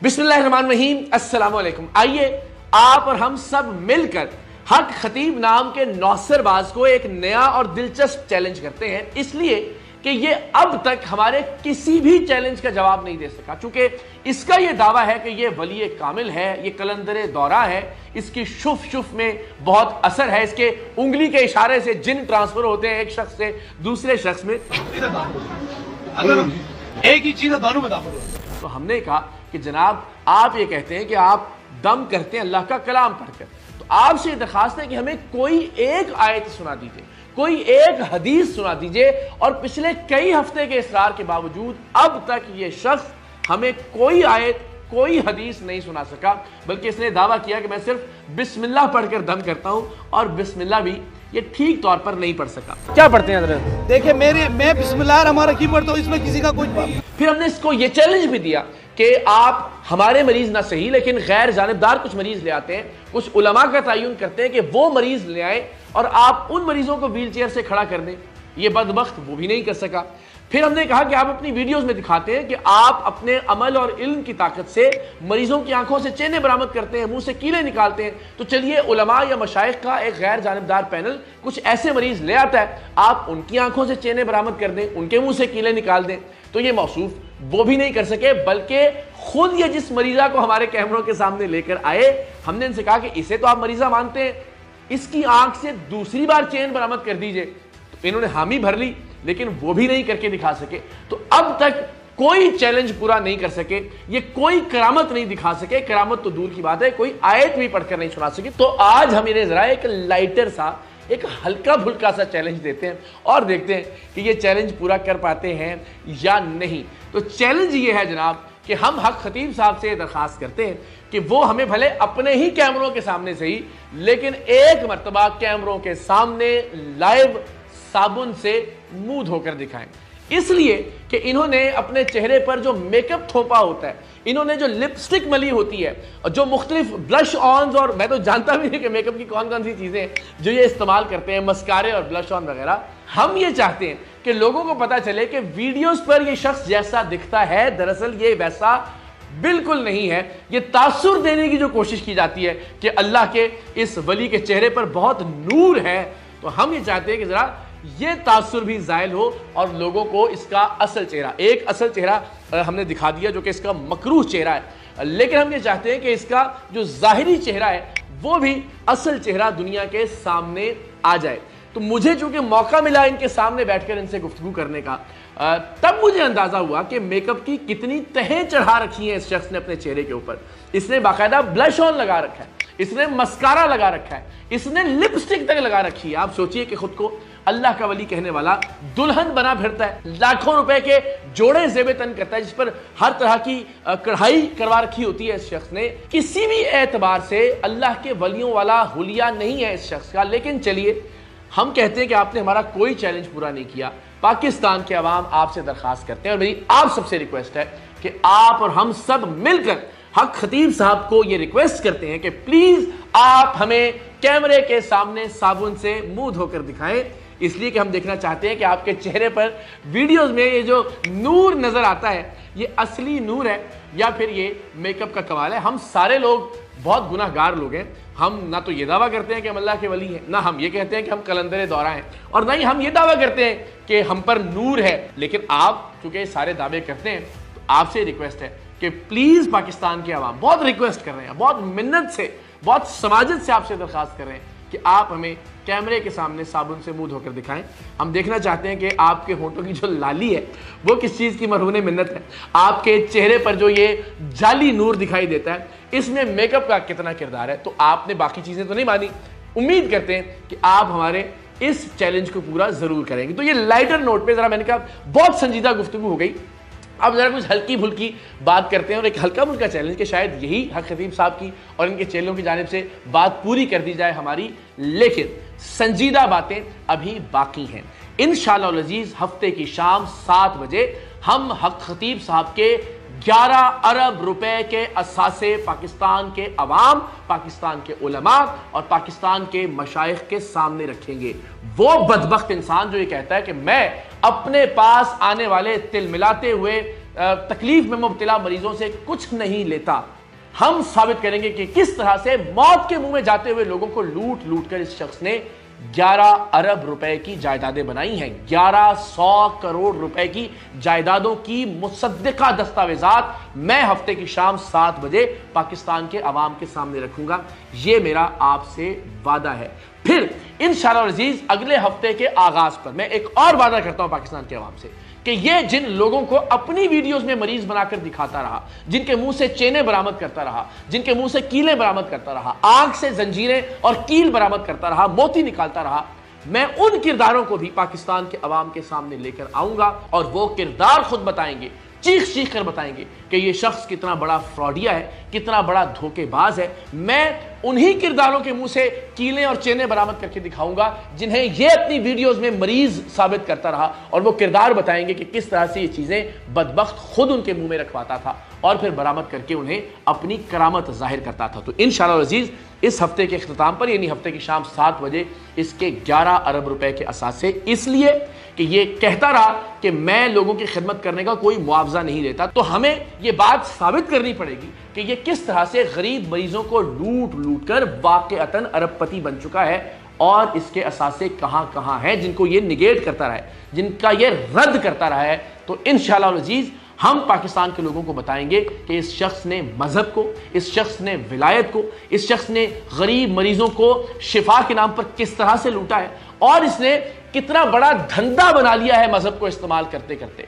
बिस्मिल्लाहिर्रहमानिर्रहीम, अस्सलाम वालेकुम। आइए आप और हम सब मिलकर हक खतीब नाम के नौसरबाज को एक नया और दिलचस्प चैलेंज करते हैं, इसलिए कि ये अब तक हमारे किसी भी चैलेंज का जवाब नहीं दे सका। चूंकि इसका ये दावा है कि ये वली कामिल है, ये कलंदर दौरा है, इसकी शुफ शुफ में बहुत असर है, इसके उंगली के इशारे से जिन ट्रांसफर होते हैं एक शख्स से दूसरे शख्स में। एक ही चीज दोनों में दाखिल हो। तो हमने कहा कि जनाब आप ये कहते हैं कि आप दम करते हैं अल्लाह का कलाम पढ़कर, तो आपसे ये दरखास्त है कि हमें कोई एक आयत सुना दीजिए, कोई एक हदीस सुना दीजिए। और पिछले कई हफ्ते के इसरार के बावजूद अब तक ये शख्स हमें कोई आयत कोई हदीस नहीं सुना सका, बल्कि इसने दावा किया कि मैं सिर्फ बिस्मिल्लाह पढ़कर दम करता हूं, और बिस्मिल्लाह भी ये ठीक तौर पर नहीं पढ़ सका। क्या पढ़ते हैं हज़रत? देखिए मैं बिस्मिल्लाहिर्रहमानिर्रहीम पढ़ता हूँ, इसमें किसी का कुछ फिर हमने इसको ये चैलेंज भी दिया कि आप हमारे मरीज ना सही लेकिन गैर जानिबदार कुछ मरीज ले आते हैं, कुछ उलमा का तयन करते हैं कि वो मरीज ले आए और आप उन मरीजों को व्हील चेयर से खड़ा कर दें। ये बदबख्त वो भी नहीं कर सका। फिर हमने कहा कि आप अपनी वीडियोस में दिखाते हैं कि आप अपने अमल और इल्म की ताकत से मरीजों की आंखों से चेहने बरामद करते हैं, मुंह से कीले निकालते हैं। तो चलिए उलमा या मशाइख का एक गैर जानिबदार पैनल कुछ ऐसे मरीज ले आता है, आप उनकी आंखों से चेहने बरामद कर दें, उनके मुंह से कीले निकाल दें। तो ये मौसूफ वो भी नहीं कर सके, बल्कि खुद ये जिस मरीजा को हमारे कैमरों के सामने लेकर आए, हमने इनसे कहा कि इसे तो आप मरीजा मानते हैं, इसकी आंख से दूसरी बार चेन बरामद कर दीजिए। तो इन्होंने हामी भर ली, लेकिन वो भी नहीं करके दिखा सके। तो अब तक कोई चैलेंज पूरा नहीं कर सके, ये कोई करामत नहीं दिखा सके। करामत तो दूर की बात है, कोई आयत भी पढ़कर नहीं सुना सके। तो आज हम इन्हें जरा एक लाइटर सा, एक हल्का फुल्का सा चैलेंज देते हैं और देखते हैं कि ये चैलेंज पूरा कर पाते हैं या नहीं। तो चैलेंज ये है जनाब कि हम हक खतीब साहब से दरखास्त करते हैं कि वो हमें भले अपने ही कैमरों के सामने से ही, लेकिन एक मर्तबा कैमरों के सामने लाइव साबुन से मुंह धोकर दिखाएं। इसलिए कि इन्होंने अपने चेहरे पर जो मेकअप थोपा होता है, इन्होंने जो लिपस्टिक मली होती है, और जो मुख्तलिफ ब्लश ऑन्स, और मैं तो जानता भी नहीं कि मेकअप की कौन कौन सी चीजें जो ये इस्तेमाल करते हैं, मस्कारे और ब्लश ऑन वगैरह। हम ये चाहते हैं कि लोगों को पता चले कि वीडियोस पर ये शख्स जैसा दिखता है दरअसल ये वैसा बिल्कुल नहीं है। ये तासुर देने की जो कोशिश की जाती है कि अल्लाह के इस वली के चेहरे पर बहुत नूर है, तो हम ये चाहते हैं कि जरा ये तासुर भी जायल हो और लोगों को इसका असल चेहरा, एक असल चेहरा हमने दिखा दिया जो कि इसका मकरूह चेहरा है, लेकिन हम ये चाहते हैं कि इसका जो जाहिरी चेहरा है वो भी असल चेहरा दुनिया के सामने आ जाए। तो मुझे चूंकि मौका मिला इनके सामने बैठकर इनसे गुफ्तगू करने का, तब मुझे अंदाजा हुआ कि मेकअप की कितनी तहें चढ़ा रखी है इस शख्स ने अपने चेहरे के ऊपर। इसने बाकायदा ब्लश ऑन लगा रखा है, इसने मस्कारा लगा रखा है, इसने लिपस्टिक तक लगा रखी है। आप सोचिए कि खुद को अल्लाह का वली कहने वाला दुल्हन बना फिरता है, लाखों रुपए के जोड़े जेबे तन करता है, जिस पर हर तरह की कढ़ाई करवा रखी होती है इस शख्स ने। किसी भी एतबार से अल्लाह के वलियों वाला हुलिया नहीं है इस शख्स का। लेकिन चलिए हम कहते हैं कि आपने हमारा कोई चैलेंज पूरा नहीं किया। पाकिस्तान के अवाम आपसे दरखास्त करते हैं और मेरी आप सबसे रिक्वेस्ट है कि आप और हम सब मिलकर हक खतीब साहब को यह रिक्वेस्ट करते हैं कि प्लीज आप हमें कैमरे के सामने साबुन से मुंह धोकर दिखाएं, इसलिए कि हम देखना चाहते हैं कि आपके चेहरे पर वीडियोस में ये जो नूर नजर आता है ये असली नूर है या फिर ये मेकअप का कमाल है। हम सारे लोग बहुत गुनाहगार लोग हैं। हम ना तो ये दावा करते हैं कि हम अल्लाह के वली हैं, ना हम ये कहते हैं कि हम कलंदर दौरा हैं, और ना ही हम ये दावा करते हैं कि हम पर नूर है। लेकिन आप चूंकि सारे दावे करते हैं, तो आपसे रिक्वेस्ट है कि प्लीज पाकिस्तान के अवाम बहुत रिक्वेस्ट कर रहे हैं, बहुत मिन्नत से, बहुत समाजत से आपसे दरखास्त कर रहे हैं कि आप हमें कैमरे के सामने साबुन से मुंह धोकर दिखाएं। हम देखना चाहते हैं कि आपके होंठों की जो लाली है वो किस चीज़ की मरहून मिन्नत है, आपके चेहरे पर जो ये जाली नूर दिखाई देता है इसमें मेकअप का कितना किरदार है। तो आपने बाकी चीज़ें तो नहीं मानी, उम्मीद करते हैं कि आप हमारे इस चैलेंज को पूरा ज़रूर करेंगे। तो ये लाइटर नोट पर ज़रा मैंने कहा बहुत संजीदा गुफ्तगू हो गई, अब जरा कुछ हल्की फुल्की बात करते हैं और एक हल्का फुल्का चैलेंज कि शायद यही हक खतीब साहब की और इनके चेलों की जानिब से बात पूरी कर दी जाए हमारी। लेकिन संजीदा बातें अभी बाकी हैं। इंशाअल्लाह अज़ीज़ हफ्ते की शाम 7 बजे हम हक खतीब साहब के 11 अरब रुपए के असासे पाकिस्तान के अवाम, पाकिस्तान के उलमा और पाकिस्तान के मशाइख के सामने रखेंगे। वो बदबख्त इंसान जो ये कहता है कि मैं अपने पास आने वाले तिलमिलाते हुए تکلیف میں مبتلا مریضوں سے کچھ نہیں لیتا. ہم ثابت کریں گے کہ کس طرح سے موت کے منہ میں جاتے ہوئے لوگوں کو لوٹ لوٹ کر اس شخص نے 11 ارب روپے کی جائیدادیں بنائی ہیں. 1100 کروڑ روپے کی جائیدادوں کی مصدقہ دستاویزات میں ہفتے کی شام 7 بجے پاکستان کے عوام کے سامنے رکھوں گا. یہ میرا آپ سے وعدہ ہے. پھر انشاءاللہ العزیز اگلے ہفتے کے آغاز پر میں ایک اور وعدہ کرتا ہوں پاکستان کے عوام سے کہ یہ جن لوگوں کو اپنی ویڈیوز میں مریض بنا کر دکھاتا رہا, جن کے منہ سے چینیں برآمد کرتا رہا, جن کے منہ سے کیلیں برآمد کرتا رہا, آنکھ سے زنجیریں اور کیل برآمد کرتا رہا, موتی نکالتا رہا, میں ان کرداروں کو بھی پاکستان کے عوام کے سامنے لے کر آؤں گا اور وہ کردار خود بتائیں گے, چیخ چیخ کر بتائیں گے کہ یہ شخص کتنا بڑا فراڈیا ہے, کتنا بڑا دھوکے باز ہے. میں انہی کرداروں کے منہ سے کیلیں اور چینیں برآمد کر کے دکھاؤں گا جنہیں یہ اپنی ویڈیوز میں مریض ثابت کرتا رہا, اور وہ کردار بتائیں گے کہ کس طرح سے یہ چیزیں بدبخت خود ان کے منہ میں رکھواتا تھا اور پھر برآمد کر کے انہیں اپنی کرامت ظاہر کرتا تھا. تو انشاءاللہ العزیز اس ہفتے کے اختتام پر یعنی ہفتے کی شام 7 بجے اس کے 11 ارب روپے کے اثاثے, اس لیے کہ یہ کہتا رہا کہ میں لوگوں کی خدمت کرنے کا کوئی معاوضہ نہیں دیتا, تو ہمیں یہ بات ثابت کرنی پڑے گی کہ یہ کس طرح سے غریب مریضوں کو لوٹ لوٹ کر واقعتاً ارب پتی بن چکا ہے, اور اس کے اثاثے کہاں کہاں ہیں جن کو یہ نگیٹ کرتا رہا ہے, جن کا یہ رد کرتا رہا ہے. تو انشاءاللہ العزیز ہم پاکستان کے لوگوں کو بتائیں گے کہ اس شخص نے مذہب کو, اس شخص نے ولایت کو, اس شخص نے غریب مریضوں کو شفا کے نام پر کس طرح سے لوٹا ہے, اور اس نے کتنا بڑا دھندا بنا لیا ہے مذہب کو استعمال کرتے کرتے,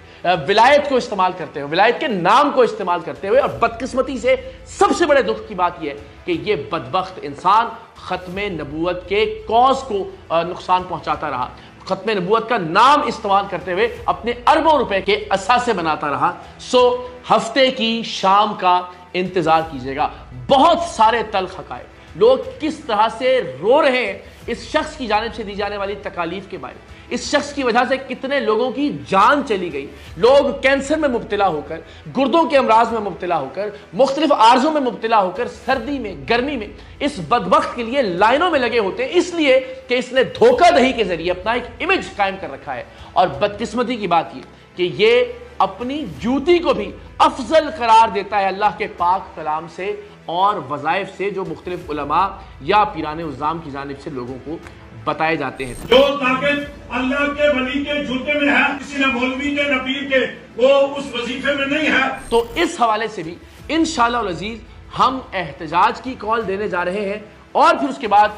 ولایت کو استعمال کرتے ہوئے, ولایت کے نام کو استعمال کرتے ہوئے. اور بدقسمتی سے سب سے بڑے دکھ کی بات یہ ہے کہ یہ بدبخت انسان ختم نبوت کے کاز کو نقصان پہنچاتا رہا, ختم نبوت کا نام استعمال کرتے ہوئے اپنے اربوں روپے کے اثاثے بناتا رہا. سو ہفتے کی شام کا انتظار کیجیے گا. بہت سارے تلخ حقائق, لوگ کس طرح سے رو رہے ہیں اس شخص کی جانب سے دی جانے والی تکالیف کے باعث. اس شخص کی وجہ سے کتنے لوگوں کی جان چلی گئی, لوگ کینسر میں مبتلا ہو کر, گردوں کے امراض میں مبتلا ہو کر, مختلف عارضوں میں مبتلا ہو کر سردی میں گرمی میں اس بدبخت کے لیے لائنوں میں لگے ہوتے ہیں, اس لیے کہ اس نے دھوکہ دہی کے ذریعے اپنا ایک امیج قائم کر رکھا ہے. اور بدقسمتی کی بات یہ کہ یہ اپنی جوتی کو بھی افضل قرار دیتا ہے اللہ کے پاک کلام سے اور وظائف سے جو مختلف علماء یا پیران عظام کی جانب سے لوگوں کو بتائے جاتے ہیں. جو طاقت اللہ کے ولی کے جوتے میں ہے, کسی نہ مولوی کے نہ پیر کے, وہ اس وظیفے میں نہیں ہے. تو اس حوالے سے بھی انشاءاللہ العزیز ہم احتجاج کی کال دینے جا رہے ہیں, اور پھر اس کے بعد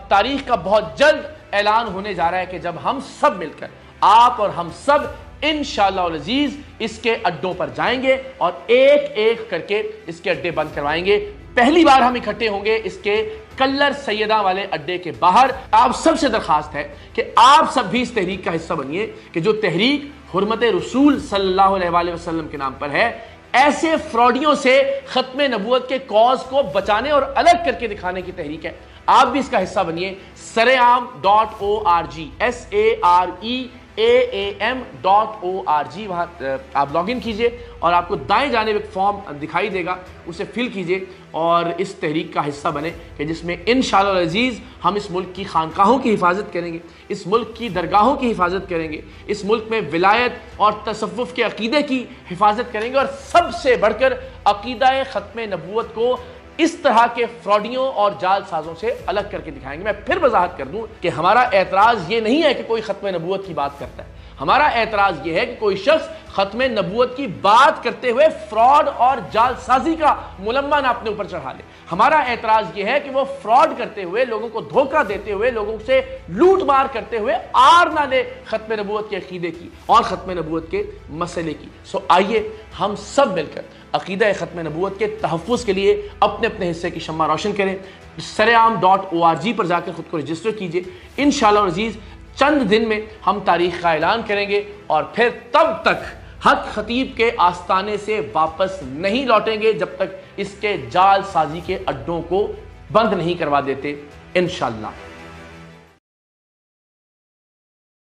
تاریخ کا بہت جلد اعلان ہونے جا رہا ہے کہ جب ہم سب مل کر, آپ اور ہم سب انشاءاللہ العزیز اس کے اڈوں پر جائیں گے اور ایک ایک کر کے اس کے اڈے بند کروائیں گے. پہلی بار ہم اکٹھے ہوں گے اس کے کلر سیدہ والے اڈے کے باہر. آپ سب سے درخواست ہے کہ آپ سب بھی اس تحریک کا حصہ بنیے کہ جو تحریک حرمت رسول صلی اللہ علیہ وآلہ وسلم کے نام پر ہے, ایسے فراڈیوں سے ختم نبوت کے کاز کو بچانے اور الگ کر کے دکھانے کی تحریک ہے. آپ بھی اس کا حصہ بنیے. saream.org saream.org, وہاں آپ لاگ ان کیجئے اور آپ کو دائیں جانب ایک فارم دکھائی دے گا, اسے فل کیجئے اور اس تحریک کا حصہ بنے کہ جس میں انشاءاللہ العزیز ہم اس ملک کی خانقاہوں کی حفاظت کریں گے, اس ملک کی درگاہوں کی حفاظت کریں گے, اس ملک میں ولایت اور تصوف کے عقیدے کی حفاظت کریں گے, اور سب سے بڑھ کر عقیدہ ختم نبوت کو اس طرح کے فراڈیوں اور جال سازوں سے الگ کر کے دکھائیں گے. میں پھر وضاحت کر دوں کہ ہمارا اعتراض یہ نہیں ہے کہ کوئی ختم نبوت کی بات کرتا ہے, ہمارا اعتراض یہ ہے کہ کوئی شخص ختم نبوت کی بات کرتے ہوئے فراڈ اور جال سازی کا ملمہ نہ اپنے اوپر چڑھا لے. ہمارا اعتراض یہ ہے کہ وہ فراڈ کرتے ہوئے, لوگوں کو دھوکہ دیتے ہوئے, لوگوں سے لوٹ مار کرتے ہوئے آر نہ لے ختم نبوت کے عقیدے کی اور ختم نبوت کے مسئلے کی. سو آئیے ہم سب مل کر عقیدہ ختم نبوت کے تحفظ کے لیے اپنے اپنے حصے کی شمع روشن کریں. saream.org پر جا کر خود کو رجسٹر کیجئے. انشاءاللہ العزیز چند دن میں ہم تاریخ کا اعلان کریں گے, اور پھر تب تک حق خطیب کے آستانے سے واپس نہیں لوٹیں گے جب تک اس کے جال سازی کے اڈوں کو بند نہیں کروا دیتے انشاءاللہ.